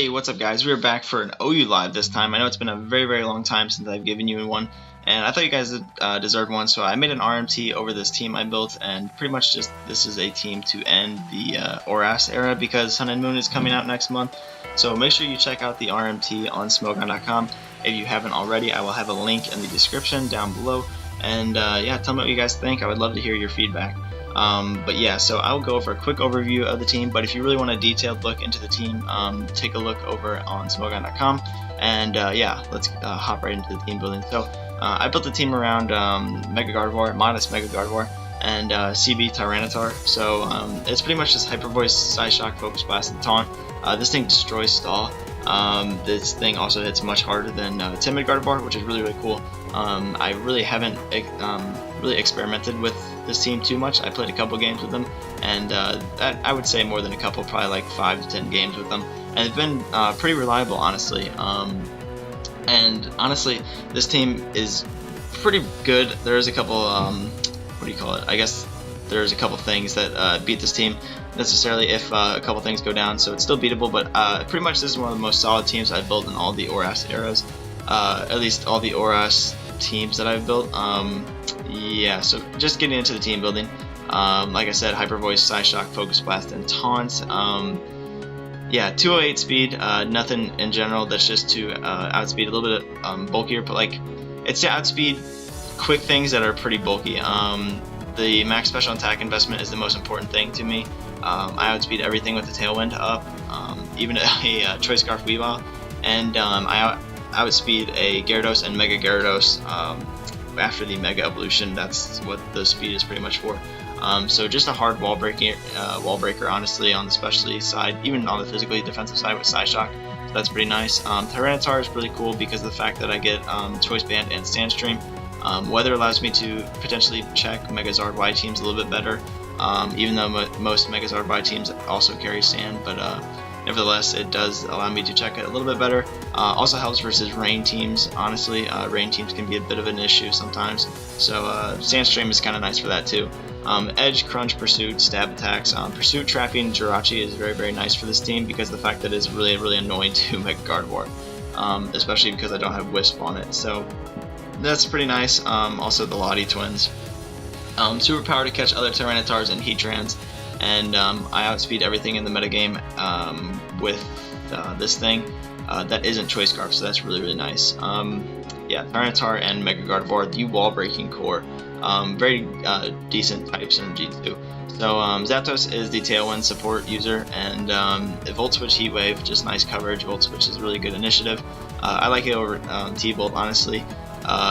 Hey, what's up guys? We're back for an OU live this time. I know it's been a very long time since I've given you one, and I thought you guys deserved one, so I made an RMT over this team I built, and pretty much just this is a team to end the ORAS era because Sun and Moon is coming out next month. So make sure you check out the RMT on Smogon.com. If you haven't already, I will have a link in the description down below, and yeah, tell me what you guys think. I would love to hear your feedback. But yeah, so I'll go over a quick overview of the team, but if you really want a detailed look into the team, take a look over on Smogon.com, and yeah, let's hop right into the team building. So I built the team around Mega-Gardevoir, modest Mega-Gardevoir, and CB Tyranitar. So it's pretty much just Hyper Voice, Side Shock, Focus Blast, and Taunt. This thing destroys Stall. This thing also hits much harder than Timid Gardevoir, which is really cool. I really haven't really experimented with this team too much. I played a couple games with them, and I would say more than a couple, probably like 5 to 10 games with them, and it's been pretty reliable, honestly. And honestly, this team is pretty good. There's a couple, what do you call it? I guess there's a couple things that beat this team necessarily if a couple things go down, so it's still beatable, but pretty much this is one of the most solid teams I've built in all the ORAS eras, at least all the ORAS teams that I've built. Yeah, so just getting into the team building, like I said, Hyper Voice, Side Shock, Focus Blast, and Taunt. Yeah, 208 speed, nothing in general, that's just to outspeed a little bit bulkier, but like, it's to outspeed quick things that are pretty bulky. The max special attack investment is the most important thing to me. I outspeed everything with the Tailwind up, even a Choice Scarf Weavile, and I outspeed a Gyarados and Mega-Gyarados after the Mega Evolution. That's what the speed is pretty much for. So just a hard wall breaker, honestly, on the specialty side, even on the physically defensive side with Side Shock. So that's pretty nice. Tyranitar is really cool because of the fact that I get Choice Band and Sandstream. Weather allows me to potentially check Mega-Zard Y teams a little bit better, even though most Mega-Zard Y teams also carry Sand, but nevertheless, it does allow me to check it a little bit better. Also helps versus rain teams. Honestly, rain teams can be a bit of an issue sometimes, so Sandstream is kind of nice for that too. Edge, Crunch, Pursuit, Stab attacks. Pursuit trapping Jirachi is very nice for this team because of the fact that it's really annoying to Mega-Gardevoir, especially because I don't have Wisp on it. So that's pretty nice. Also the Lottie twins. Superpower to catch other Tyranitars and Heatrans, and I outspeed everything in the metagame with this thing that isn't Choice Scarf, so that's really nice. Yeah, Tyranitar and Mega-Gardevoir, the wall breaking core, very decent type synergy too. So Zapdos is the Tailwind support user, and Volt Switch Heat Wave, just nice coverage. Volt Switch is really good initiative. I like it over T-Bolt, honestly,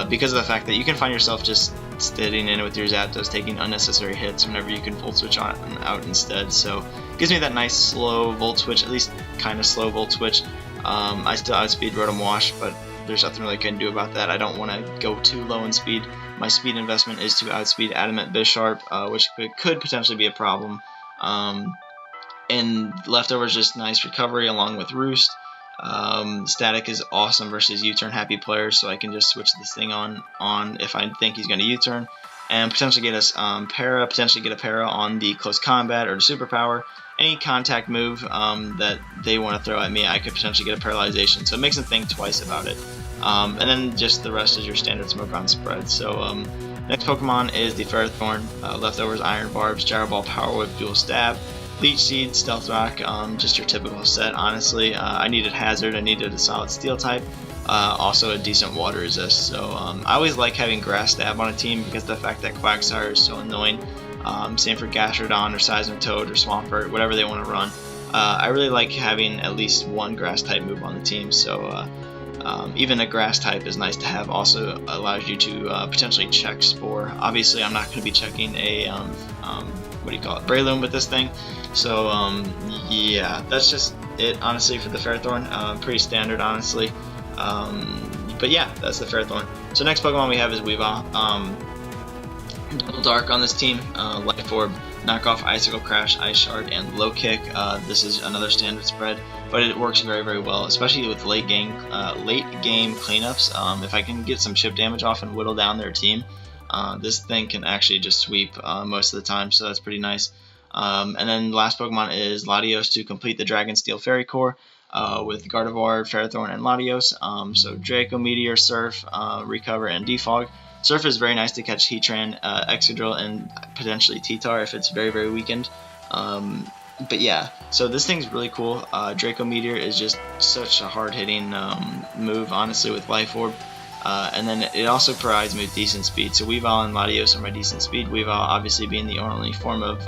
because of the fact that you can find yourself just sitting in with your Zapdos, taking unnecessary hits whenever you can Volt Switch on out instead. So it gives me that nice slow Volt Switch, at least kind of slow Volt Switch. I still outspeed Rotom Wash, but there's nothing really I can do about that. I don't want to go too low in speed. My speed investment is to outspeed Adamant Bisharp, which could potentially be a problem. And Leftovers, just nice recovery along with Roost. Static is awesome versus U-turn happy players, so I can just switch this thing on if I think he's going to U-turn, and potentially get us potentially get a para on the close combat or the superpower. Any contact move that they want to throw at me, I could potentially get a paralyzation, so it makes them think twice about it. And then just the rest is your standard Smogon spread. So next Pokemon is the Ferrothorn, Leftovers, Iron Barbs, Gyro Ball, Power Whip, Dual Stab, Leech Seed, Stealth Rock, just your typical set, honestly. I needed Hazard, I needed a solid Steel type, also a decent Water Resist. So I always like having Grass Stab on a team because of the fact that Quagsire is so annoying. Same for Gastrodon or Seismitoad or Swampert, whatever they want to run. I really like having at least one Grass type move on the team, so even a Grass type is nice to have. Also allows you to potentially check Spore. Obviously, I'm not going to be checking a what do you call it, Breloom with this thing. So yeah, that's just it, honestly, for the Ferrothorn. Pretty standard, honestly. But yeah, that's the Ferrothorn. So next Pokemon we have is Weavile. Double Dark on this team, Life Orb, Knockoff, Icicle Crash, Ice Shard, and Low Kick. This is another standard spread, but it works very well, especially with late game cleanups. If I can get some chip damage off and whittle down their team, this thing can actually just sweep most of the time, so that's pretty nice. And then the last Pokemon is Latios to complete the Dragon Steel Fairy Core. with Gardevoir, Ferrothorn, and Latios. So Draco, Meteor, Surf, Recover, and Defog. Surf is very nice to catch Heatran, Excadrill, and potentially T-Tar if it's very, very weakened. But yeah, so this thing's really cool. Draco Meteor is just such a hard-hitting move, honestly, with Life Orb. And then it also provides me with decent speed. So Weavile and Latios are my decent speed. Weavile obviously being the only form of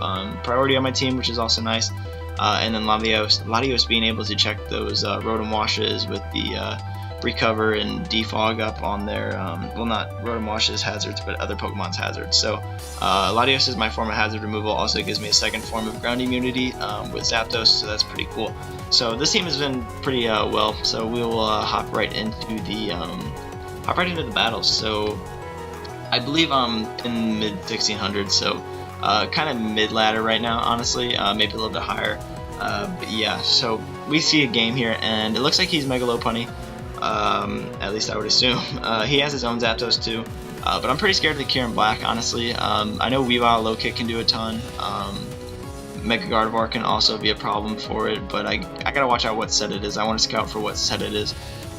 priority on my team, which is also nice. And then Latios being able to check those Rotom Washes with the Recover and Defog up on their, well, not Rotom Wash's hazards, but other Pokemon's hazards. So Latios is my form of hazard removal. Also gives me a second form of ground immunity with Zapdos, so that's pretty cool. So this team has been pretty well. So we will hop right into the battles. So I believe I'm in mid 1600s, so kind of mid ladder right now, honestly, maybe a little bit higher. But yeah, so we see a game here, and it looks like he's Mega Lopunny. At least I would assume. He has his own Zapdos too, but I'm pretty scared of the Kieran Black, honestly. I know Weavile Low Kick can do a ton. Mega-Gardevoir can also be a problem for it, but I gotta watch out what set it is. I want to scout for what set it is.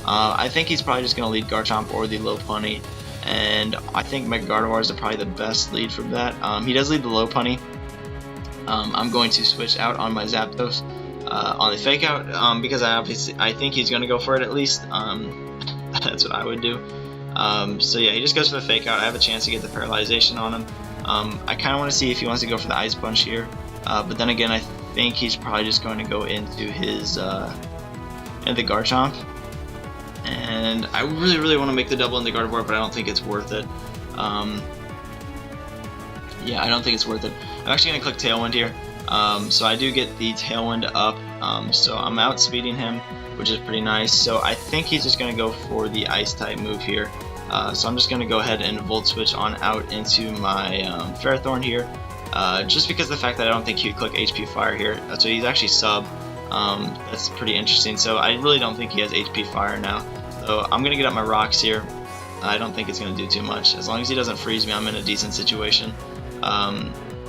I think he's probably just going to lead Garchomp or the Lopunny, and I think Mega-Gardevoir is probably the best lead for that. He does lead the Lopunny. I'm going to switch out on my Zapdos on the Fake Out because I think he's going to go for it at least. That's what I would do. So yeah, he just goes for the Fake Out. I have a chance to get the Paralyzation on him. I kind of want to see if he wants to go for the Ice Punch here, but then again, I think he's probably just going to go into his into the Garchomp. And I really want to make the double in the Gardevoir, but I don't think it's worth it. Yeah, I don't think it's worth it. I'm actually going to click Tailwind here. So I do get the Tailwind up. So I'm outspeeding him, which is pretty nice. So I think he's just going to go for the Ice type move here. So I'm just going to go ahead and Volt Switch on out into my Ferrothorn here. Just because of the fact that I don't think he would click HP Fire here. So he's actually sub. That's pretty interesting. So I really don't think he has HP Fire now. So I'm going to get up my rocks here. I don't think it's going to do too much. As long as he doesn't freeze me, I'm in a decent situation.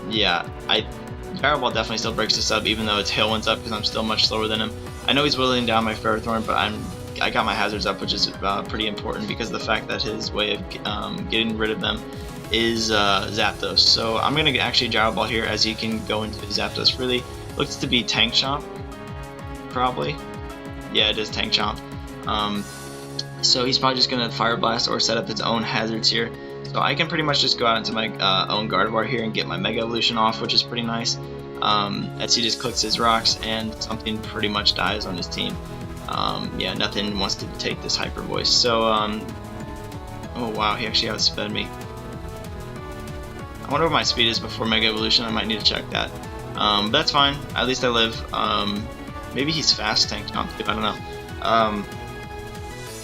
Yeah, Gyro Ball definitely still breaks the sub, even though its Tailwind's up because I'm still much slower than him. I know he's whittling down my Ferrothorn, but I got my hazards up, which is pretty important because of the fact that his way of getting rid of them is Zapdos. So I'm going to actually Gyro Ball here as he can go into Zapdos freely. Looks to be Tank Chomp, probably. Yeah, it is Tank Chomp. So he's probably just going to Fire Blast or set up its own hazards here. So I can pretty much just go out into my own Gardevoir here and get my Mega Evolution off, which is pretty nice. As he just clicks his rocks and something pretty much dies on his team. Yeah, nothing wants to take this Hyper Voice. So, oh wow, he actually outsped me. I wonder what my speed is before Mega Evolution. I might need to check that. But that's fine. At least I live. Maybe he's fast Tank Chomp. I don't know.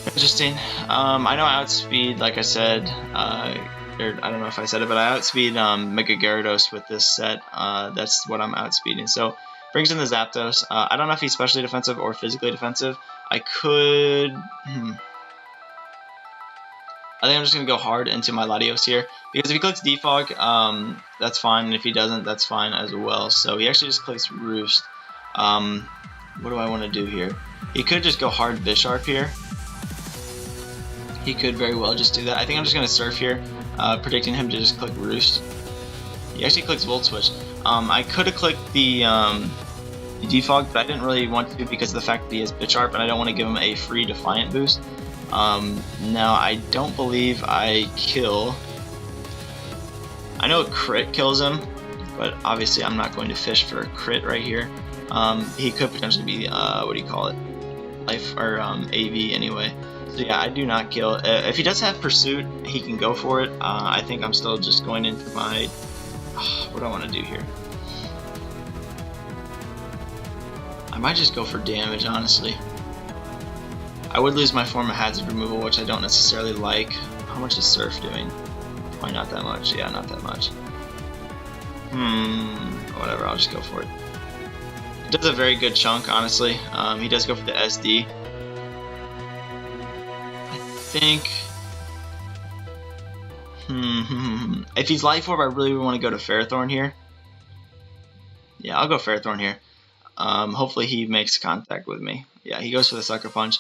Interesting. I know I outspeed, like I said, or I don't know if I said it, but I outspeed Mega-Gyarados with this set. That's what I'm outspeeding. So brings in the Zapdos. I don't know if he's specially defensive or physically defensive. I could. I think I'm just gonna go hard into my Latios here because if he clicks Defog, that's fine, and if he doesn't, that's fine as well. So he actually just clicks Roost. What do I want to do here? He could just go hard Bisharp here. He could very well just do that. I think I'm just going to Surf here, predicting him to just click Roost. He actually clicks Volt Switch. I could have clicked the Defog, but I didn't really want to because of the fact that he has Bisharp, and I don't want to give him a free Defiant boost. Now, I don't believe I kill. I know a crit kills him, but obviously I'm not going to fish for a crit right here. He could potentially be, what do you call it? Life, or AV anyway. So yeah, I do not kill. If he does have Pursuit, he can go for it. I think I'm still just going into my... what do I want to do here? I might just go for damage, honestly. I would lose my form of hazard removal, which I don't necessarily like. How much is Surf doing? Probably not that much. Yeah, not that much. Whatever, I'll just go for it. It does a very good chunk, honestly. He does go for the SD. I think... If he's Life Orb, I really want to go to Ferrothorn here. Yeah, I'll go Ferrothorn here. Hopefully he makes contact with me. Yeah, he goes for the Sucker Punch.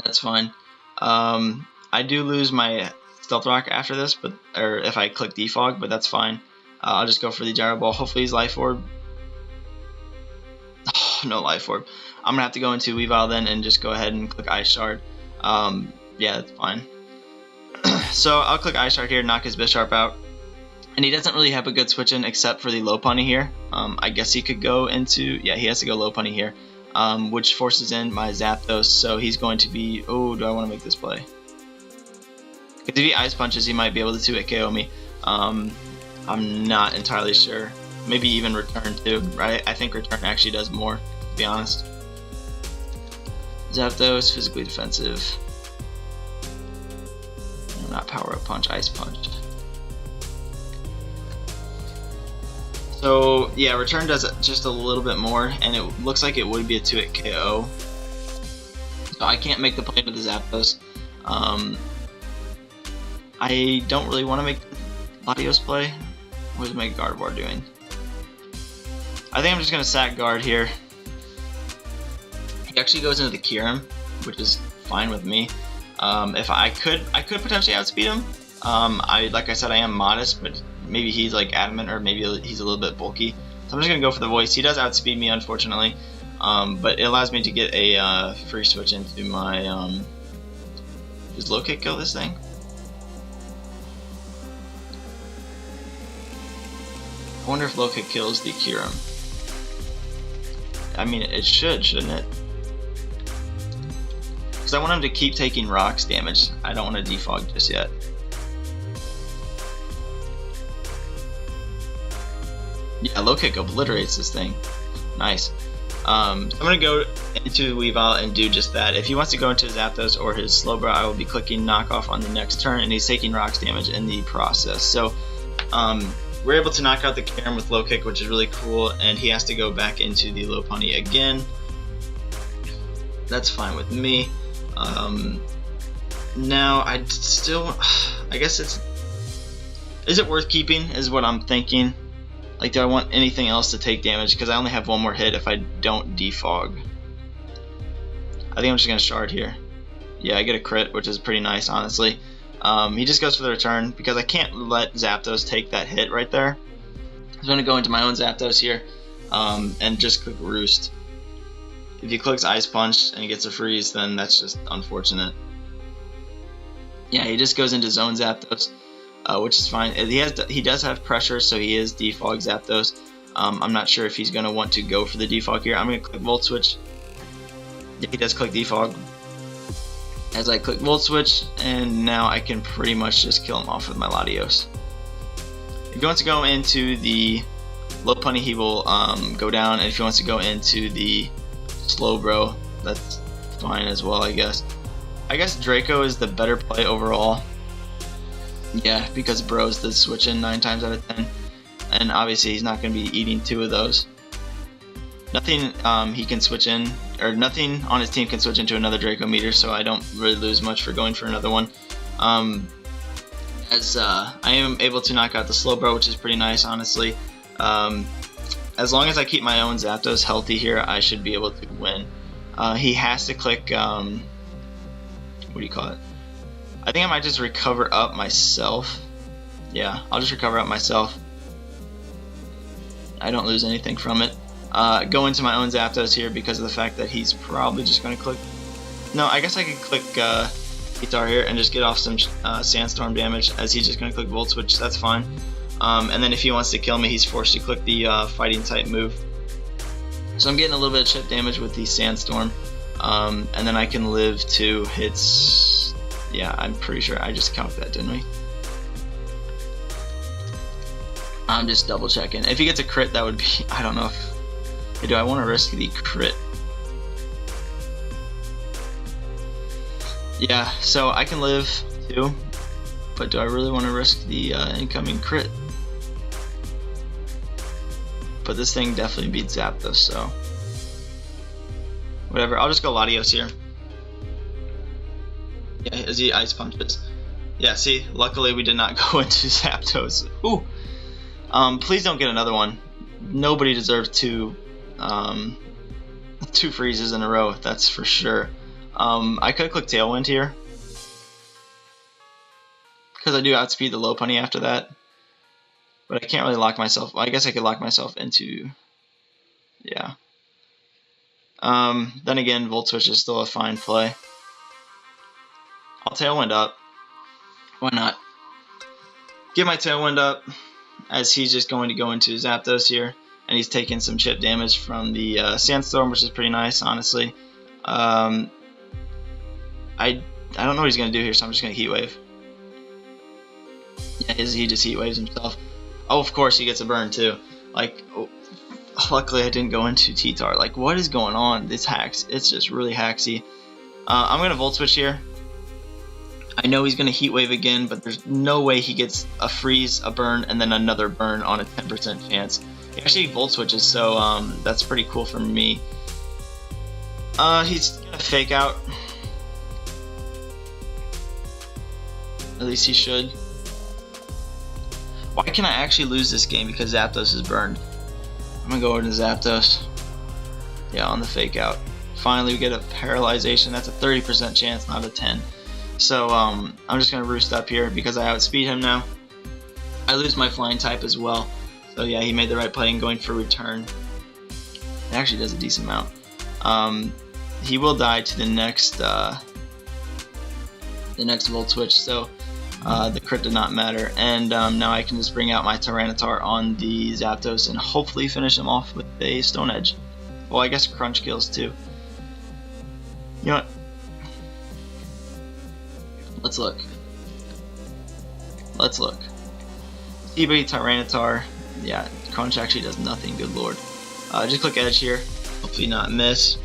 That's fine. I do lose my Stealth Rock after this, or if I click Defog, but that's fine. I'll just go for the Gyro Ball. Hopefully he's Life Orb. Oh, no Life Orb. I'm gonna have to go into Weavile then and just go ahead and click Ice Shard. Yeah, that's fine. So I'll click Ice Shard here, knock his Bisharp out. And he doesn't really have a good switch in except for the Lopunny here. I guess he could go into, yeah, he has to go Lopunny here, which forces in my Zapdos. So he's going to be, oh, do I want to make this play? Because if he Ice Punches, he might be able to 2-hit KO me. I'm not entirely sure. Maybe even Return too, right? I think Return actually does more, to be honest. Zapdos, physically defensive. Not Power Up Punch, Ice Punch. So yeah, Return does just a little bit more, and it looks like it would be a 2-hit KO. So I can't make the play with the Zapdos. I don't really want to make Latios play. What is Mega-Gardevoir doing? I think I'm just going to sack guard here. He actually goes into the Kyurem, which is fine with me. If I could potentially outspeed him. Like I said, I am modest, but maybe he's like adamant, or maybe he's a little bit bulky. So I'm just gonna go for the voice. He does outspeed me, unfortunately, but it allows me to get a free switch into my. Does Low Kick kill this thing? I wonder if Low Kick kills the Kyurem. I mean, it should, shouldn't it? Because I want him to keep taking rocks damage. I don't want to defog just yet. Yeah, Low Kick obliterates this thing. Nice. So I'm going to go into Weavile and do just that. If he wants to go into his Zapdos or his Slowbro, I will be clicking Knockoff on the next turn, and he's taking rocks damage in the process. So we're able to knock out the Kyurem with Low Kick, which is really cool, and he has to go back into the Lopunny again. That's fine with me. Now I guess is it worth keeping is what I'm thinking. Like, do I want anything else to take damage? Because I only have one more hit if I don't defog. I think I'm just going to shard here. Yeah, I get a crit, which is pretty nice, honestly. He just goes for the return because I can't let Zapdos take that hit right there. I'm going to go into my own Zapdos here and just click Roost. If he clicks Ice Punch and he gets a freeze, then that's just unfortunate. Yeah, he just goes into Zone Zapdos, which is fine. He does have pressure, so he is defog Zapdos. I'm not sure if he's going to want to go for the defog here. I'm going to click Volt Switch. Yeah, he does click defog. As I click Volt Switch, and now I can pretty much just kill him off with my Latios. If he wants to go into the Lopunny, he will go down, and if he wants to go into the Slowbro, that's fine as well, I guess. I guess Draco is the better play overall. Yeah, because Bros does switch in 9 times out of 10, and obviously he's not going to be eating 2 of those. Nothing he can switch in, or nothing on his team can switch into another Draco meter, so I don't really lose much for going for another one. As I am able to knock out the Slowbro, which is pretty nice, honestly. As long as I keep my own Zapdos healthy here, I should be able to win. He has to click, what do you call it? I think I might just recover up myself. Yeah, I'll just recover up myself. I don't lose anything from it. Go into my own Zapdos here because of the fact that he's probably just going to click... No, I guess I could click Guitar here and just get off some Sandstorm damage, as he's just going to click Volt Switch. That's fine. And then if he wants to kill me, he's forced to click the Fighting type move. So I'm getting a little bit of chip damage with the Sandstorm. And then I can live 2 hits. Yeah, I'm pretty sure I just calced that, didn't we? I'm just double checking. If he gets a crit, that would be... I don't know if... Do I want to risk the crit? Yeah, so I can live 2, but do I really want to risk the incoming crit? But this thing definitely beats Zapdos, so whatever. I'll just go Latios here. Yeah, as he Ice Punches. Yeah, see, luckily we did not go into Zapdos. Ooh. Please don't get another one. Nobody deserves to 2 freezes in a row, that's for sure. I could click Tailwind here, because I do outspeed the low punny after that. But I can't really lock myself. Well, I guess I could lock myself into, yeah. Then again, Volt Switch is still a fine play. I'll Tailwind up. Why not? Get my Tailwind up, as he's just going to go into Zapdos here, and he's taking some chip damage from the Sandstorm, which is pretty nice, honestly. I don't know what he's going to do here, so I'm just going to Heat Wave. Yeah, he just Heat Waves himself. Oh, of course he gets a burn too. Like, oh, luckily I didn't go into T-Tar. Like, what is going on? This hacks. It's just really hacksy. I'm going to Volt Switch here. I know he's going to Heat Wave again, but there's no way he gets a freeze, a burn, and then another burn on a 10% chance. He actually Volt Switches, so that's pretty cool for me. He's going to Fake Out. At least he should. Why can I actually lose this game? Because Zapdos is burned. I'm going to go over to Zapdos. Yeah, on the Fake Out. Finally, we get a Paralyzation. That's a 30% chance, not a 10. So, I'm just going to Roost up here because I outspeed him now. I lose my Flying type as well. So, yeah, he made the right play in going for Return. It actually does a decent amount. He will die to the next Volt Switch. So, the crit did not matter, and now I can just bring out my Tyranitar on the Zapdos and hopefully finish him off with a Stone Edge. Well, I guess Crunch kills too. You know what? Let's look. Let's look. eBay Tyranitar. Yeah, Crunch actually does nothing, good lord. Just click Edge here. Hopefully not miss.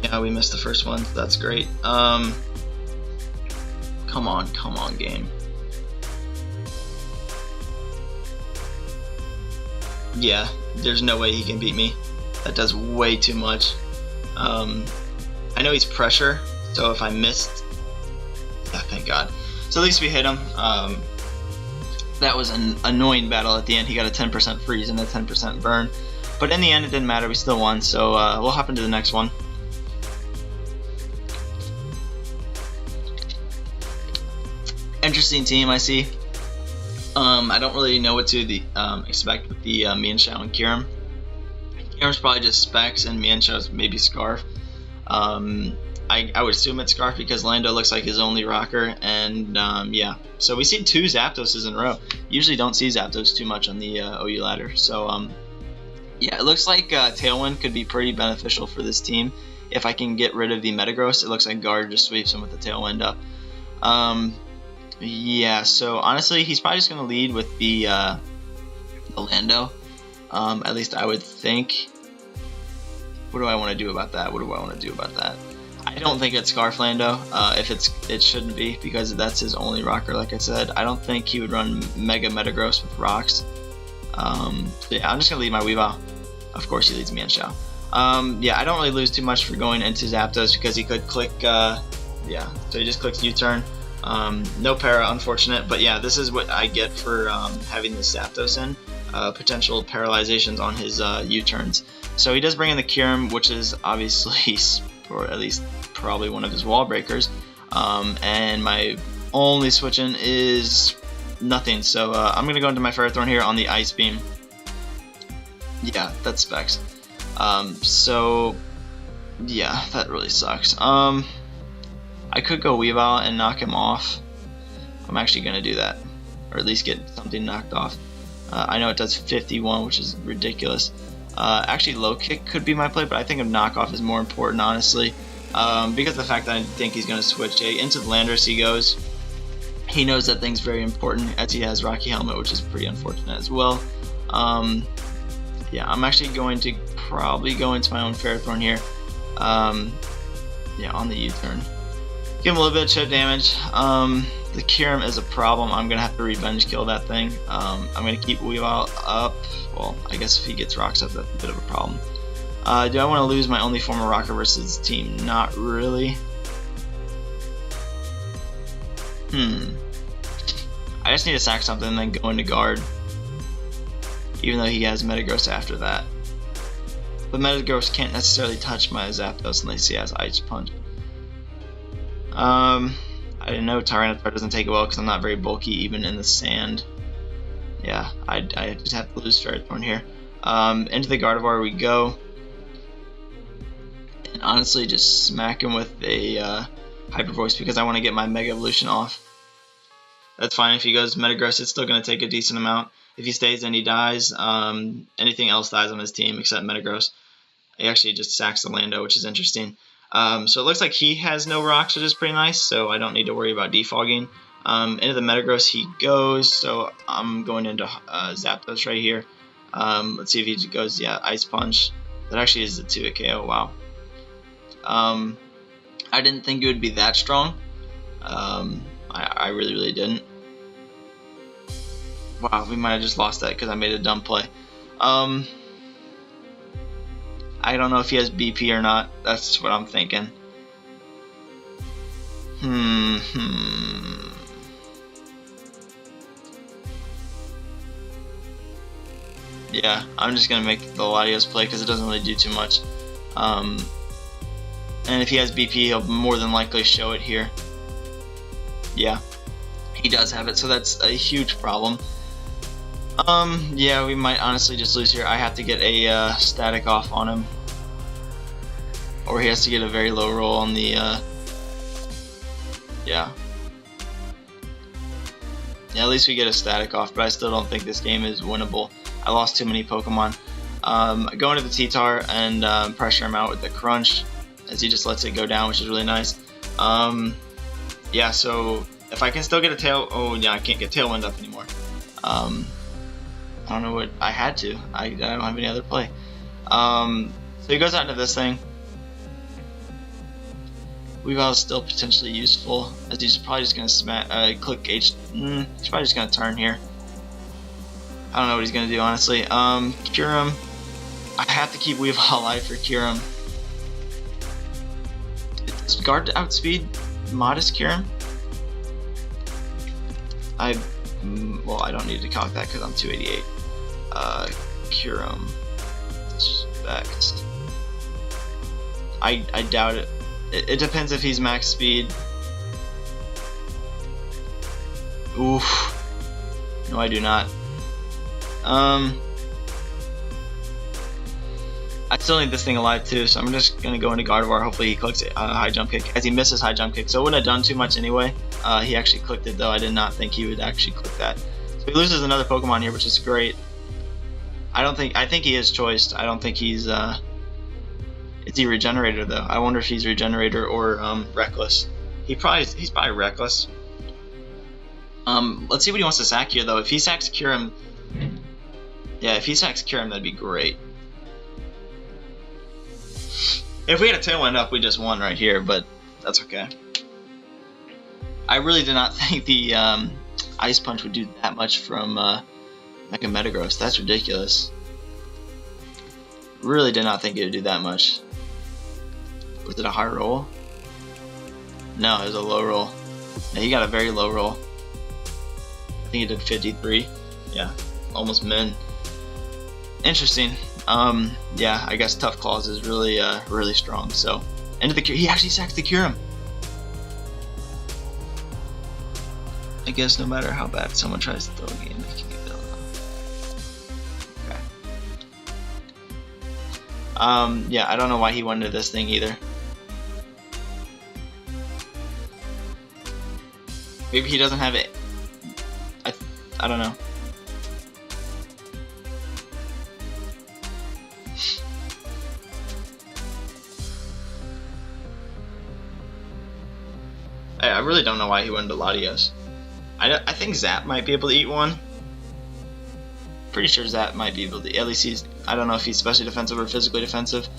Yeah, we missed the first one. That's great. Come on, game. Yeah, there's no way he can beat me. That does way too much. I know he's Pressure, so if I missed... Yeah, thank God. So at least we hit him. That was an annoying battle at the end. He got a 10% freeze and a 10% burn. But in the end, it didn't matter. We still won, so we'll hop into the next one. Interesting team, I see. I don't really know what to expect with the Mienshao and Kyurem. Kyurem's probably just Specs, and Mienshao's maybe Scarf. I would assume it's Scarf because Lando looks like his only rocker, and yeah. So we see 2 Zapdoses in a row. Usually don't see Zapdos too much on the OU ladder. So yeah, it looks like Tailwind could be pretty beneficial for this team. If I can get rid of the Metagross, it looks like Guard just sweeps him with the Tailwind up. Yeah, so honestly, he's probably just going to lead with the Lando. At least I would think. What do I want to do about that? I don't think it's Scarf Lando. If it shouldn't be, because that's his only rocker, like I said. I don't think he would run Mega Metagross with rocks. So yeah, I'm just going to lead my Weavile. Of course, he leads Mienshao. Yeah, I don't really lose too much for going into Zapdos because he could click, yeah, so he just clicks U-turn. No para, unfortunate, but yeah, this is what I get for having this Zapdos in. Potential paralyzations on his U-turns. So he does bring in the Kyurem, which is obviously, or at least probably one of his wall breakers. And my only switch-in is nothing, so I'm going to go into my Ferrothorn here on the Ice Beam. Yeah, that's Specs. So, yeah, that really sucks. I could go Weavile and knock him off. I'm actually going to do that. Or at least get something knocked off. I know it does 51, which is ridiculous. Actually, Low Kick could be my play, but I think a knockoff is more important, honestly. Because of the fact that I think he's going to switch into the Landorus he goes. He knows that thing's very important, as he has Rocky Helmet, which is pretty unfortunate as well. Yeah, I'm actually going to probably go into my own Ferrothorn here. Yeah, on the U-turn. Give him a little bit of chip damage. The Kyurem is a problem. I'm going to have to revenge kill that thing. I'm going to keep Weavile up. Well, I guess if he gets rocks up, that's a bit of a problem. Do I want to lose my only former rocker versus team? Not really. I just need to sack something and then go into guard. Even though he has Metagross after that. But Mega-Gardevoir can't necessarily touch my Zapdos unless he has Ice Punch. I didn't know Tyranitar doesn't take it well because I'm not very bulky even in the sand. Yeah, I just have to lose Ferrothorn here. Into the Gardevoir we go. And honestly, just smack him with a Hyper Voice because I want to get my Mega Evolution off. That's fine. If he goes Metagross, it's still going to take a decent amount. If he stays, then he dies. Anything else dies on his team except Metagross. He actually just sacks the Lando, which is interesting. So it looks like he has no rocks, which is pretty nice, so I don't need to worry about defogging. Into the Metagross he goes, so I'm going into Zapdos right here. Let's see if he goes, yeah, Ice Punch. That actually is a 2-hit KO, wow. I didn't think it would be that strong. I really didn't. Wow, we might have just lost that because I made a dumb play. I don't know if he has BP or not. That's what I'm thinking. Yeah, I'm just gonna make the Latios play because it doesn't really do too much. And if he has BP, he'll more than likely show it here. Yeah, he does have it, so that's a huge problem. Yeah, we might honestly just lose here. I have to get a static off on him, or he has to get a very low roll on the yeah, at least we get a static off, but I still don't think this game is winnable. I lost too many Pokemon. I go into the T-Tar and pressure him out with the Crunch as he just lets it go down, which is really nice. Yeah, so if I can still get a tail, oh yeah, I can't get Tailwind up anymore. I don't know what I had to. I don't have any other play. So he goes out into this thing. Weavile is still potentially useful, as he's probably just gonna click H. He's probably just gonna turn here. I don't know what he's gonna do, honestly. Kyurem. I have to keep Weavile alive for Kyurem. Does Guard outspeed Modest Kyurem? Well, I don't need to calc that because I'm 288. Kyurem. Specs. I doubt it. It depends if he's max speed. Oof. No, I do not. I still need this thing alive too, so I'm just gonna go into Gardevoir. Hopefully he clicks high jump kick, as he misses high jump kick. So it wouldn't have done too much anyway. He actually clicked it though. I did not think he would actually click that. So he loses another Pokemon here, which is great. I think he is choiced. I don't think he's is he Regenerator though? I wonder if he's Regenerator or Reckless. He's probably Reckless. Let's see what he wants to sack here though. If he sacks Kyurem, yeah, if he sacks Kyurem, that'd be great. If we had a Tailwind up, we just won right here, but that's okay. I really did not think the Ice Punch would do that much from Mega Metagross. That's ridiculous. Really did not think it would do that much. Was it a high roll? No, it was a low roll. Yeah, he got a very low roll. I think he did 53. Yeah, almost min. Interesting. Yeah, I guess Tough Claws is really, really strong. So, into the he actually sacks the Kyurem. I guess no matter how bad someone tries to throw a game, they can get that. Okay. Yeah, I don't know why he went into this thing either. Maybe he doesn't have it. I don't know. I really don't know why he went into Latios. I think Zap might be able to eat one. Pretty sure Zap might be able to. At least he's. I don't know if he's specially defensive or physically defensive.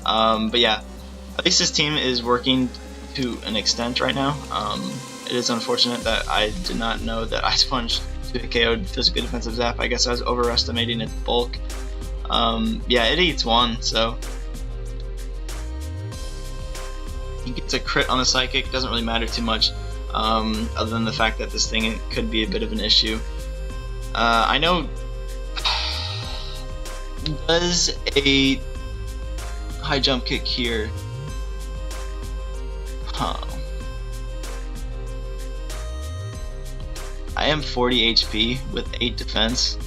But yeah, at least this team is working to an extent right now. It is unfortunate that I did not know that Ice Punch KO'd physically defensive Zap. I guess I was overestimating its bulk. Yeah, it eats one, so he gets a crit on the Psychic. Doesn't really matter too much, other than the fact that this thing could be a bit of an issue. I know. Does a high jump kick here. Huh. I am 40 HP with 8 defense.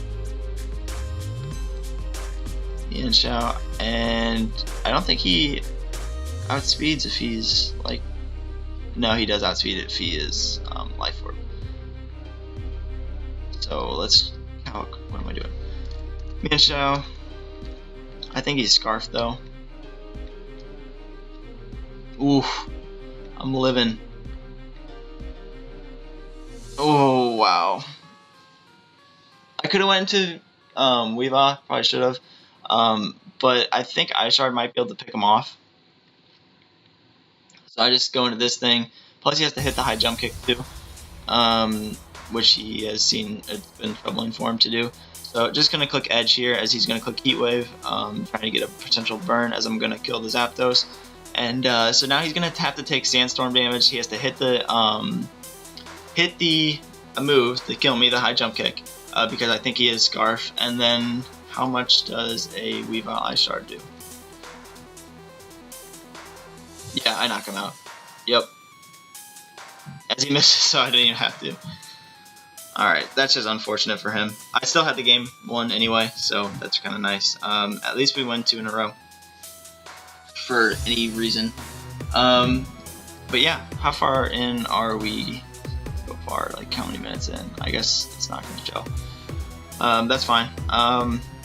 Yanshao, and I don't think he outspeeds if he's like. No, he does outspeed if he is Life Orb. So let's calc. What am I doing? Yanshao. I think he's Scarf though. Oof. I'm living. Oh wow. I could have went into Weavile, probably should have. But I think Ishard might be able to pick him off. So I just go into this thing. Plus he has to hit the high jump kick too. Which he has seen it's been troubling for him to do. So just gonna click Edge here as he's gonna click Heat Wave, trying to get a potential burn as I'm gonna kill the Zapdos. And so now he's gonna have to take Sandstorm damage. He has to hit the move to kill me, the high jump kick, because I think he is Scarf. And then how much does a Weavile Ishard do? Yeah, I knock him out. Yep. As he misses, so I didn't even have to. Alright, that's just unfortunate for him. I still had the game won anyway, so that's kind of nice. At least we won 2 in a row. For any reason. But yeah, how far in are we so far? Like how many minutes in? I guess it's not going to show. That's fine.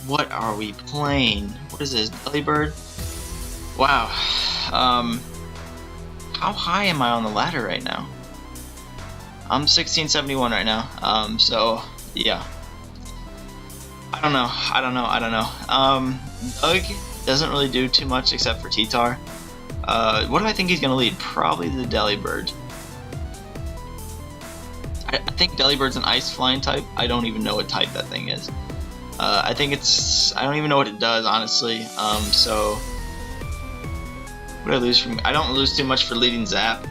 What are we playing? What is this? Delibird? Wow. How high am I on the ladder right now? I'm 1671 right now. So yeah. I don't know. Doug doesn't really do too much except for T-Tar. What do I think he's gonna lead? Probably the Delibird. I think Delibird's an ice flying type. I don't even know what type that thing is. I think it's. I don't even know what it does, honestly. So what do I lose from? I don't lose too much for leading Zap,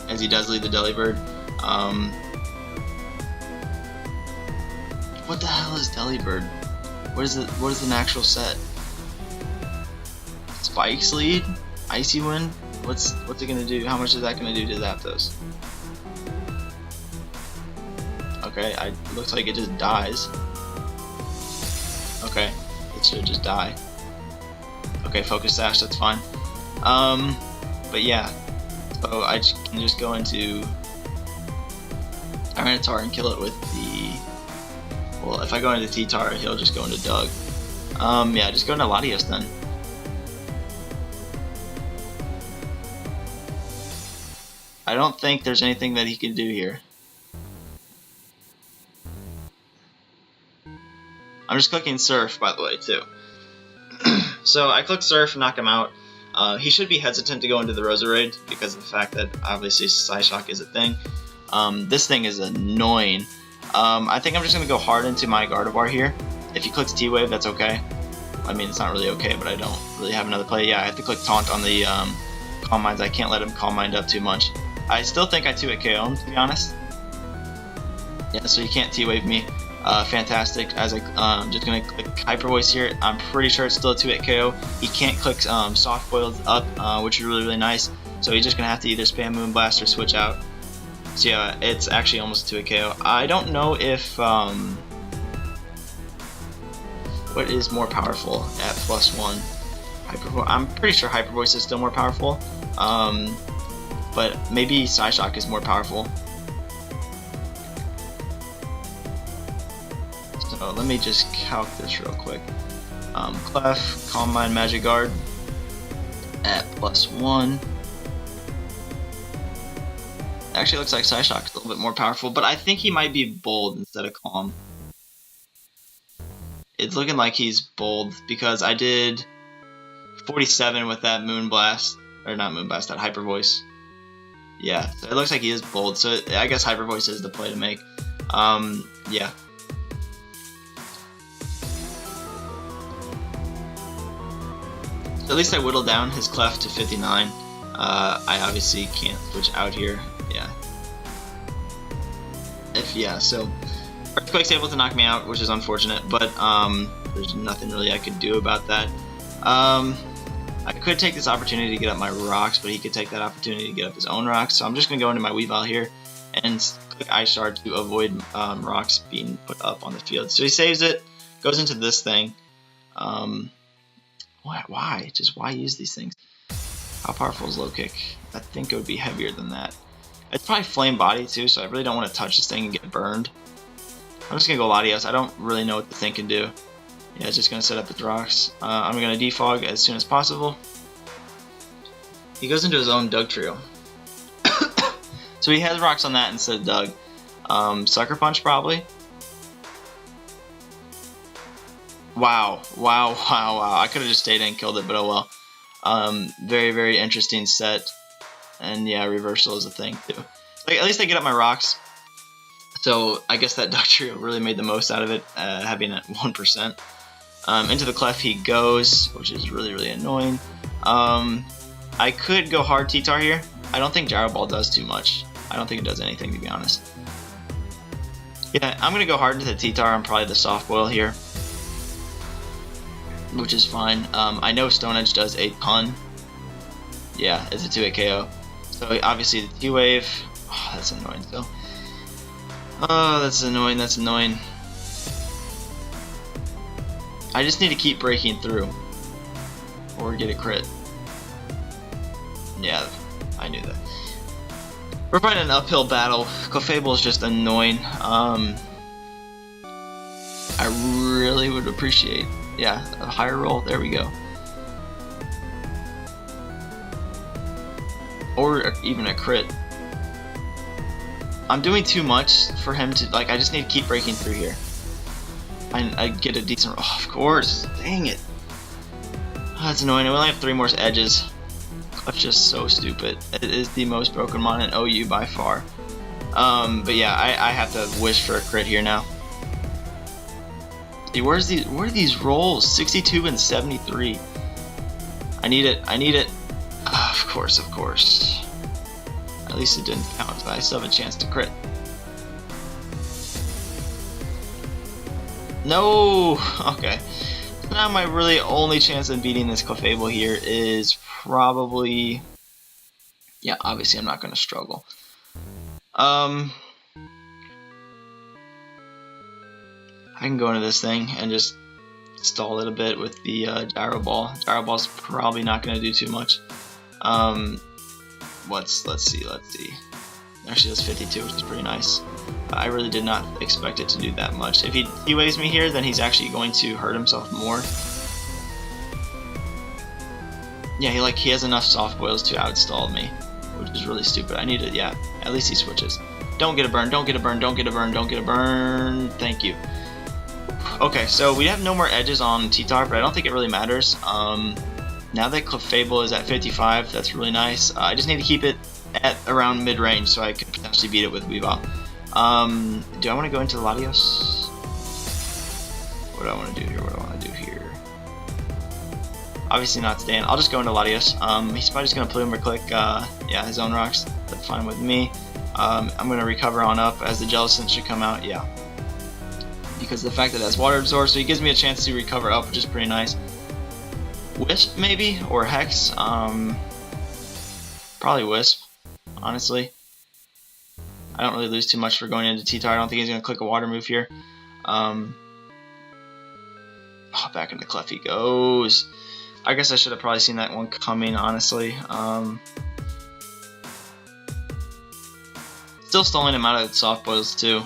as he does lead the Delibird. What the hell is Delibird? What is it? What is the actual set? Spikes lead? Icy Wind? What's it gonna do? How much is that gonna do to Zapdos? Okay, it looks like it just dies. Okay, it should just die. Okay, Focus Sash, that's fine. But yeah, so I can just go into Tyranitar and kill it with the. Well, if I go into T-Tar, he'll just go into Doug. Yeah, just go into Latios then. I don't think there's anything that he can do here. I'm just clicking Surf, by the way, too. So I click Surf, knock him out. He should be hesitant to go into the Roserade because of the fact that obviously Psyshock is a thing. This thing is annoying. I think I'm just going to go hard into my Gardevoir here. If he clicks T-Wave, that's okay. I mean, it's not really okay, but I don't really have another play. Yeah, I have to click Taunt on the Calm Minds. I can't let him Calm Mind up too much. I still think I 2-hit KO him, to be honest. Yeah, so he can't T-Wave me. Fantastic. As I'm just going to click Hyper Voice here. I'm pretty sure it's still a 2-hit KO. He can't click Soft Boiled up, which is really, really nice. So he's just going to have to either spam Moonblast or switch out. So yeah, it's actually almost a 2-hit KO. I don't know if what is more powerful at +1? I'm pretty sure Hyper Voice is still more powerful, but maybe Psyshock is more powerful. So let me just calc this real quick. Clef, Calm Mind, Magic Guard at +1. Actually looks like Psyshock is a little bit more powerful, but I think he might be Bold instead of Calm. It's looking like he's Bold because I did 47 with that Moonblast, or not Moonblast, that Hyper Voice. Yeah, so it looks like he is Bold, so I guess Hyper Voice is the play to make. Yeah. So at least I whittled down his Clef to 59. I obviously can't switch out here. Yeah. So Earthquake's able to knock me out, which is unfortunate, but there's nothing really I could do about that. I could take this opportunity to get up my rocks, but he could take that opportunity to get up his own rocks. So I'm just going to go into my Weavile here and click Ice Shard to avoid rocks being put up on the field. So he saves it, goes into this thing. Why? Just why use these things? How powerful is Low Kick? I think it would be heavier than that. It's probably Flame Body too, so I really don't want to touch this thing and get burned. I'm just going to go Latios. I don't really know what the thing can do. Yeah, it's just going to set up its rocks. I'm going to defog as soon as possible. He goes into his own Dugtrio. So he has rocks on that instead of Doug. Sucker Punch probably. Wow. I could have just stayed in and killed it, but oh well. Very interesting set. And yeah, reversal is a thing too. Like, at least I get up my rocks. So I guess that Dugtrio really made the most out of it, having it 1%. Into the Clef he goes, which is really annoying. I could go hard T-Tar here. I don't think Gyro Ball does too much. I don't think it does anything, to be honest. Yeah, I'm going to go hard into the T-Tar. I'm probably the Soft Boil here, which is fine. I know Stone Edge does a ton. Yeah, it's a 2-hit KO. So obviously the T-Wave. Oh, that's annoying still. Oh, that's annoying. I just need to keep breaking through or get a crit. Yeah, I knew that. We're fighting an uphill battle. Clefable is just annoying. I really would appreciate, yeah, a higher roll. There we go. Or even a crit. I'm doing too much for him to, like, I just need to keep breaking through here. I get a decent, oh, of course, dang it. Oh, that's annoying. We only have 3 more edges. That's just so stupid. It is the most broken mon in OU by far. But yeah, I have to wish for a crit here now. See, where are these rolls? 62 and 73. I need it. Of course. At least it didn't count, but I still have a chance to crit. No! Okay. So now my really only chance of beating this Clefable here is probably... Yeah, obviously I'm not going to struggle. I can go into this thing and just stall it a bit with the Gyro Ball. Gyro Ball's probably not going to do too much. Let's see. Actually, that's 52, which is pretty nice. I really did not expect it to do that much. If he waves me here, then he's actually going to hurt himself more. Yeah, he has enough soft boils to outstall me, which is really stupid. I need it. Yeah, at least he switches. Don't get a burn. Don't get a burn. Thank you. Okay, so we have no more edges on T-Tar, but I don't think it really matters. Now that Clefable is at 55, that's really nice. I just need to keep it at around mid-range so I can potentially beat it with Weavile. Do I want to go into Latios? What do I want to do here? Obviously not staying. I'll just go into Latios. He's probably just going to Plume or click yeah, his own rocks. That's fine with me. I'm going to recover on up as the Jellicent should come out. Yeah. Because of the fact that it has Water Absorb, so he gives me a chance to recover up, which is pretty nice. Wisp maybe, or Hex. Probably Wisp, honestly. I don't really lose too much for going into T-Tar. I don't think he's going to click a water move here. Oh, back into Clef he goes. I guess I should have probably seen that one coming, honestly. Still stalling him out of soft boils too.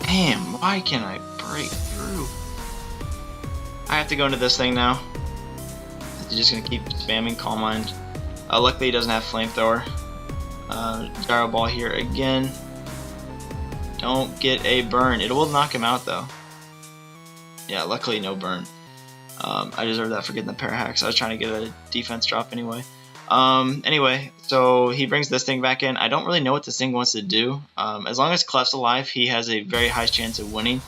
Damn, why can't I break through? I have to go into this thing now. He's just gonna keep spamming Calm Mind. Luckily he doesn't have Flamethrower. Gyro Ball here again. Don't get a burn. It will knock him out though. Yeah, luckily no burn. I deserve that for getting the Parahacks. I was trying to get a defense drop anyway. Anyway, so he brings this thing back in. I don't really know what this thing wants to do. As long as Clef's alive, he has a very high chance of winning.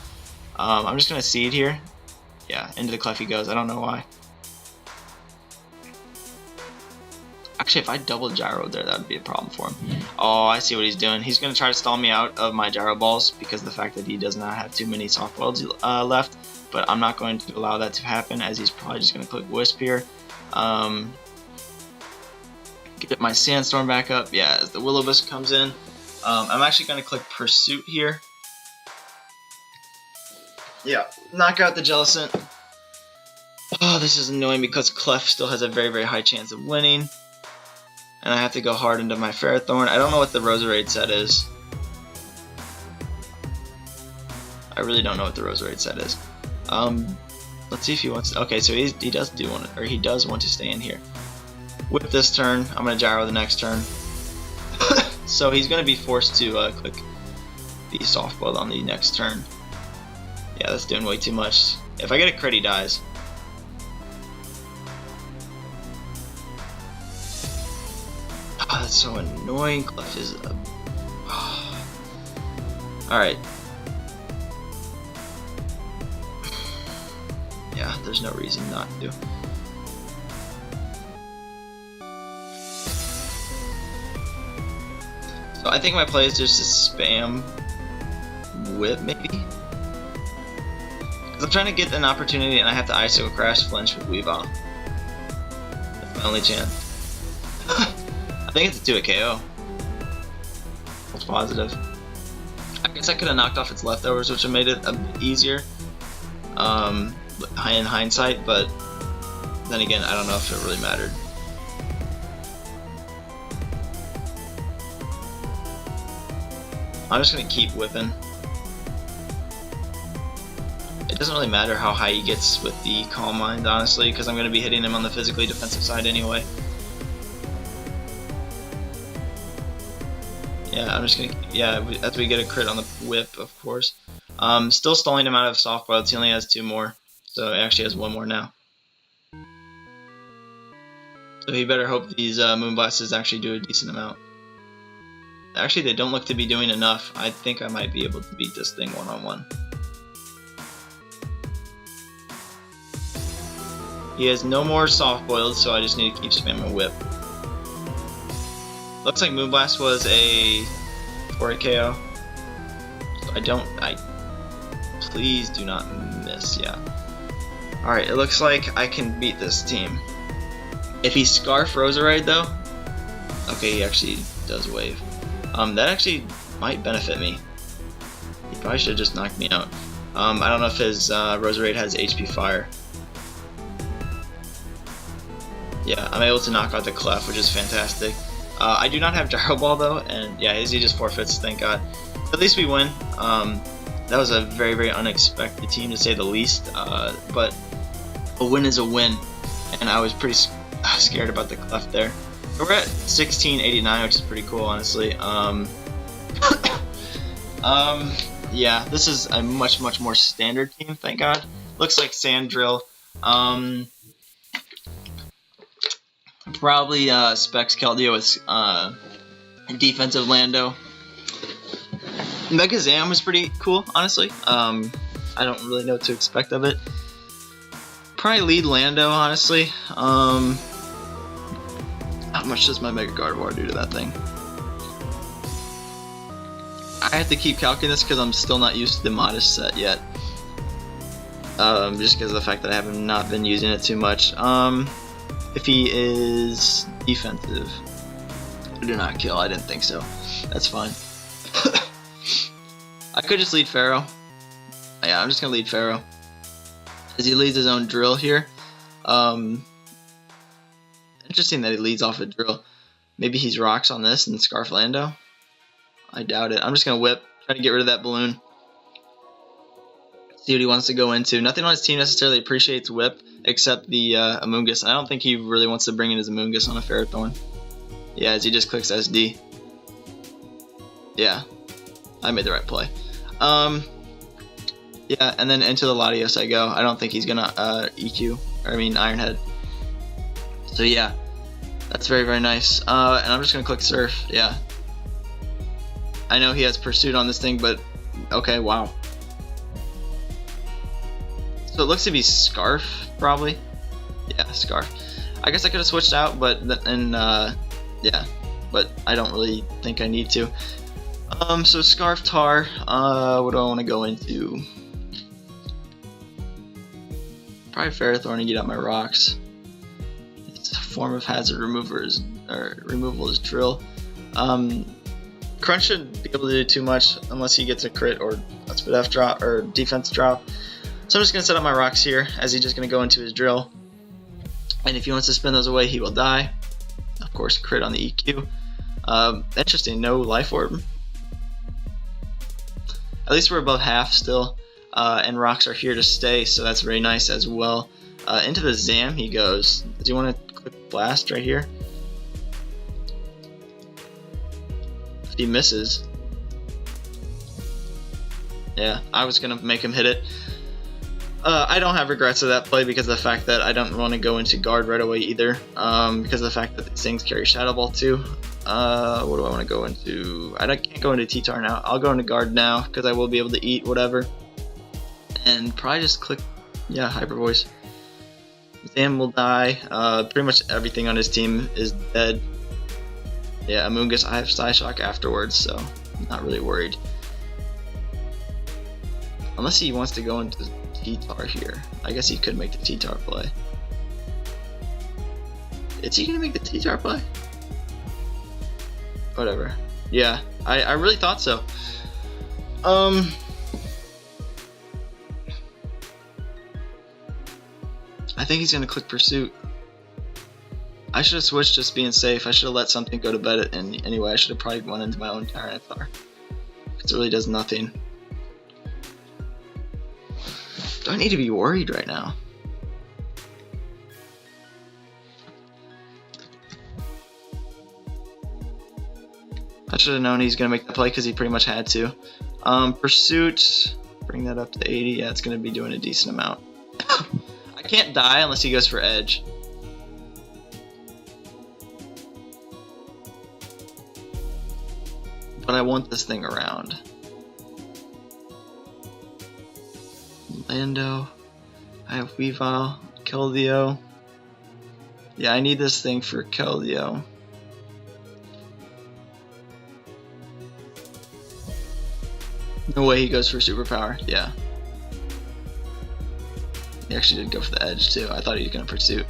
I'm just going to Seed here. Yeah, into the Clef he goes. I don't know why. Actually, if I double Gyro there, that would be a problem for him. Oh, I see what he's doing. He's going to try to stall me out of my Gyro Balls because of the fact that he does not have too many soft boils left. but I'm not going to allow that to happen, as he's probably just going to click Wisp here. Get my Sandstorm back up. Yeah, as the Will-O-Wisp comes in, I'm actually going to click Pursuit here. Yeah, knock out the Jellicent. Oh, this is annoying because Clef still has a very, very high chance of winning. And I have to go hard into my Ferrothorn. I don't know what the Roserade set is. I really don't know what the Roserade set is. Let's see if he wants to, okay, so he does do want to, or he does want to stay in here. With this turn, I'm going to Gyro the next turn. So he's going to be forced to click the Softball on the next turn. Yeah, that's doing way too much. If I get a crit, he dies. Oh, that's so annoying. Clef is a... Alright. Yeah, there's no reason not to. So I think my play is just to spam Whip, maybe? Because I'm trying to get an opportunity and I have to Icicle Crash Flinch with Weavile. That's my only chance. I think it's a 2-hit KO. That's positive. I guess I could have knocked off its leftovers, which would have made it a bit easier in hindsight, but then again, I don't know if it really mattered. I'm just going to keep whipping. It doesn't really matter how high he gets with the Calm Mind, honestly, because I'm going to be hitting him on the physically defensive side anyway. Yeah, I'm just going to, yeah, as we get a crit on the whip, of course. Still stalling him out of Soft-Boiled. He only has 2 more, so he actually has 1 more now. So he better hope these Moonblasts actually do a decent amount. Actually, they don't look to be doing enough. I think I might be able to beat this thing one-on-one. He has no more Soft-Boiled, so I just need to keep spamming Whip. Looks like Moonblast was a 4-hit KO. So please do not miss, yeah. Alright, it looks like I can beat this team. If he Scarf Roserade though, okay, he actually does Wave. That actually might benefit me. He probably should have just knocked me out. I don't know if his Roserade has HP Fire. Yeah, I'm able to knock out the Clef, which is fantastic. I do not have Gyro Ball though, and yeah, he just forfeits, thank God. At least we win. That was a very, very unexpected team to say the least, but a win is a win, and I was pretty scared about the Clef there. We're at 1689, which is pretty cool, honestly. Yeah, this is a much, much more standard team, thank God. Looks like Sand Drill. Probably Specs Keldeo with defensive Lando. Mega Zam was pretty cool, honestly. I don't really know what to expect of it. Probably lead Lando, honestly. How much does my Mega-Gardevoir do to that thing? I have to keep calculating this because I'm still not used to the Modest set yet. Just because of the fact that I have not been using it too much. If he is defensive, do not kill. I didn't think so. That's fine. I could just lead Pharaoh. Yeah, I'm just gonna lead Pharaoh as he leads his own drill here. Interesting that he leads off a drill. Maybe he's rocks on this and Scarf Lando. I doubt it. I'm just gonna whip, try to get rid of that balloon. See what he wants to go into. Nothing on his team necessarily appreciates whip except the Amoonguss. I don't think he really wants to bring in his Amoonguss on a Ferrothorn. Yeah, as he just clicks SD. Yeah, I made the right play. Yeah, and then into the Latios I go. I don't think he's gonna Iron Head. So yeah, that's very, very nice. And I'm just gonna click Surf. Yeah, I know he has Pursuit on this thing, but okay, wow. So it looks to be Scarf, probably. Yeah, Scarf. I guess I could have switched out, but yeah, but I don't really think I need to. So Scarf Tar. What do I want to go into? probably Ferrothorn to get out my rocks. Its form of hazard removal is Drill. Crunch shouldn't be able to do too much unless he gets a crit or a spit F drop or defense drop. So I'm just gonna set up my rocks here as he's just gonna go into his Drill. And if he wants to spin those away, he will die. Of course, crit on the EQ. Interesting, no life orb. At least we're above half still. And rocks are here to stay, so that's very nice as well. Into the Zam he goes. Do you want to click Blast right here? If he misses. Yeah, I was going to make him hit it. I don't have regrets of that play because of the fact that I don't want to go into guard right away either. Because of the fact that these things carry Shadow Ball too. What do I want to go into? I can't go into T-Tar now. I'll go into guard now because I will be able to eat whatever. And probably just click, yeah, Hyper Voice. Zam will die. Pretty much everything on his team is dead. Yeah, Amoonguss, I have Psyshock afterwards, so I'm not really worried. Unless he wants to go into T-Tar here. I guess he could make the T-Tar play. Is he gonna make the T-Tar play? Whatever. Yeah, I really thought so. I think he's gonna click Pursuit. I should have switched just being safe. I should have let something go to bed, and anyway, I should have probably went into my own Tyranitar. Because it really does nothing. Do I need to be worried right now? I should have known he's gonna make the play because he pretty much had to. Pursuit, bring that up to 80. Yeah, it's gonna be doing a decent amount. I can't die unless he goes for Edge. But I want this thing around. Lando. I have Weavile. Keldeo. Yeah, I need this thing for Keldeo. No way he goes for Superpower. Yeah. He actually did go for the Edge too. I thought he was gonna Pursuit.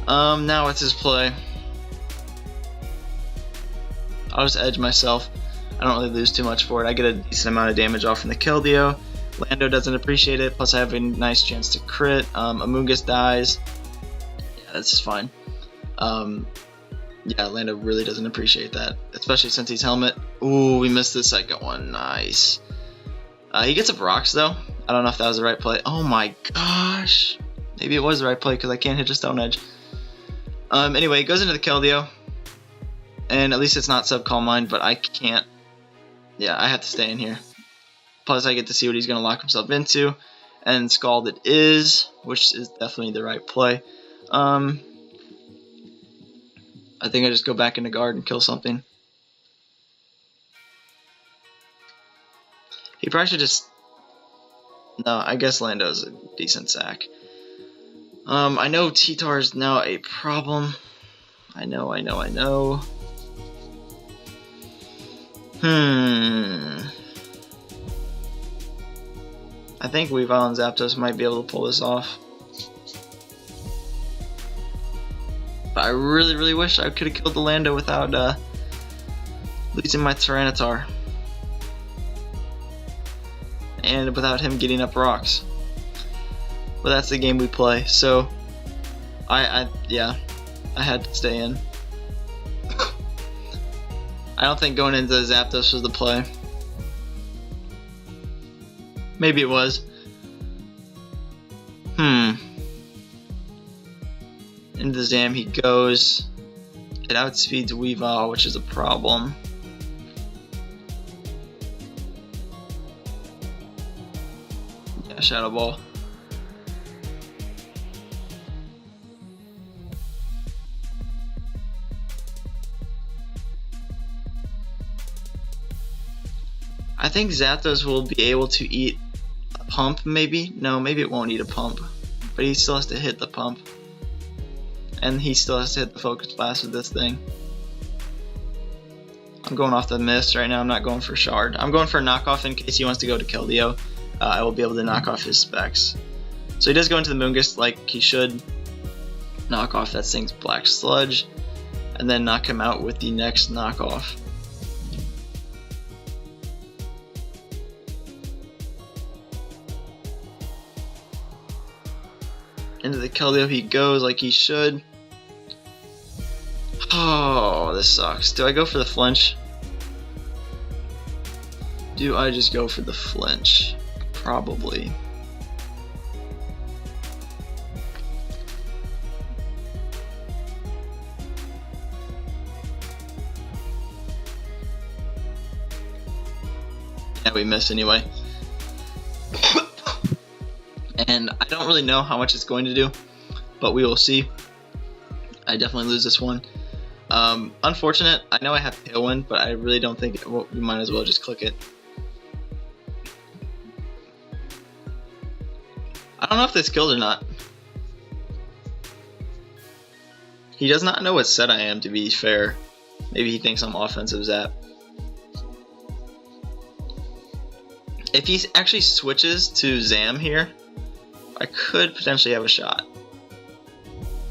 Now what's his play? I'll just Edge myself. I don't really lose too much for it. I get a decent amount of damage off from the Keldeo. Lando doesn't appreciate it, plus I have a nice chance to crit. Amoonguss dies. Yeah, that's just fine. Yeah, Lando really doesn't appreciate that, especially since he's Helmet. Ooh, we missed the second one. Nice. He gets up rocks though. I don't know if that was the right play. Oh my gosh. Maybe it was the right play because I can't hit a Stone Edge. Anyway, it goes into the Keldeo. And at least it's not Sub-Calm Mind, but I can't. Yeah, I have to stay in here. Plus I get to see what he's going to lock himself into. And Scald it is, which is definitely the right play. I think I just go back into guard and kill something. He probably should just... No, I guess Lando's a decent sack. I know T-Tar is now a problem. I know. I think Weavile and Zapdos might be able to pull this off. But I really wish I could have killed the Lando without losing my Tyranitar. And without him getting up rocks. But that's the game we play, so yeah, I had to stay in. I don't think going into Zapdos was the play. Maybe it was. Into the Zam he goes. It outspeeds Weavile, which is a problem. Yeah, Shadow Ball. I think Zapdos will be able to eat a pump, maybe? No, maybe it won't eat a pump. But he still has to hit the pump. And he still has to hit the Focus Blast with this thing. I'm going off the Mist right now, I'm not going for Shard. I'm going for a knockoff in case he wants to go to Keldeo. I will be able to knock off his specs. So he does go into the Moongus like he should. Knock off that thing's Black Sludge, and then knock him out with the next knockoff. Into the Keldeo he goes like he should. Oh, this sucks. Do I go for the flinch? Do I just go for the flinch? Probably. Yeah, we miss anyway. And I don't really know how much it's going to do, but we will see. I definitely lose this one. Unfortunate. I know I have Tailwind, but I really don't think we might as well just click it. I don't know if this killed or not. He does not know what set I am, to be fair. Maybe he thinks I'm offensive Zap. If he actually switches to Zam here, I could potentially have a shot.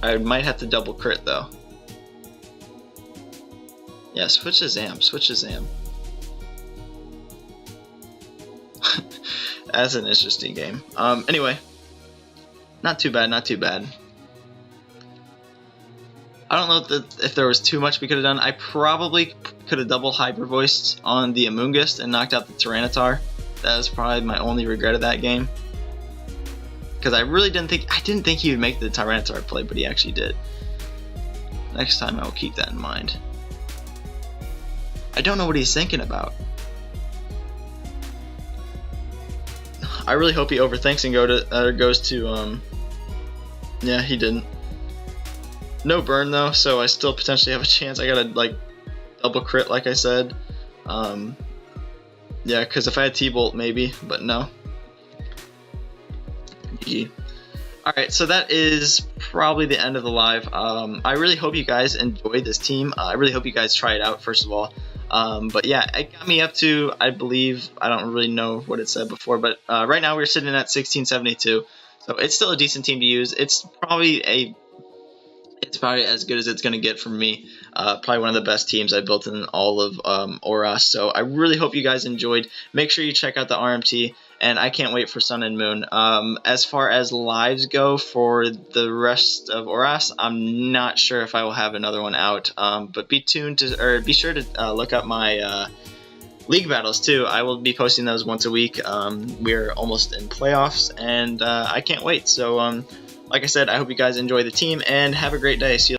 I might have to double crit though. Yeah, switch to Zam, switch to Zam. That's an interesting game. Anyway, not too bad, not too bad. I don't know if there was too much we could have done. I probably could have double Hyper Voiced on the Amoonguss and knocked out the Tyranitar. That was probably my only regret of that game. Because I really didn't think he would make the Tyranitar play, but he actually did. Next time I will keep that in mind. I don't know what he's thinking about. I really hope he overthinks and goes to yeah, he didn't. No burn though, so I still potentially have a chance. I gotta like double crit like I said. Yeah, because if I had T-Bolt maybe, but no. GG. Alright, so that is probably the end of the live. I really hope you guys enjoyed this team. I really hope you guys try it out first of all. But yeah, it got me up to, I believe, I don't really know what it said before, but right now we're sitting at 1672. So it's still a decent team to use. It's probably as good as it's going to get from me. Probably one of the best teams I built in all of ORAS. So I really hope you guys enjoyed. Make sure you check out the RMT, and I can't wait for Sun and Moon. As far as lives go for the rest of ORAS, I'm not sure if I will have another one out. But be sure to look up my league battles too. I will be posting those once a week. We're almost in playoffs, and I can't wait. So like I said, I hope you guys enjoy the team and have a great day. See you.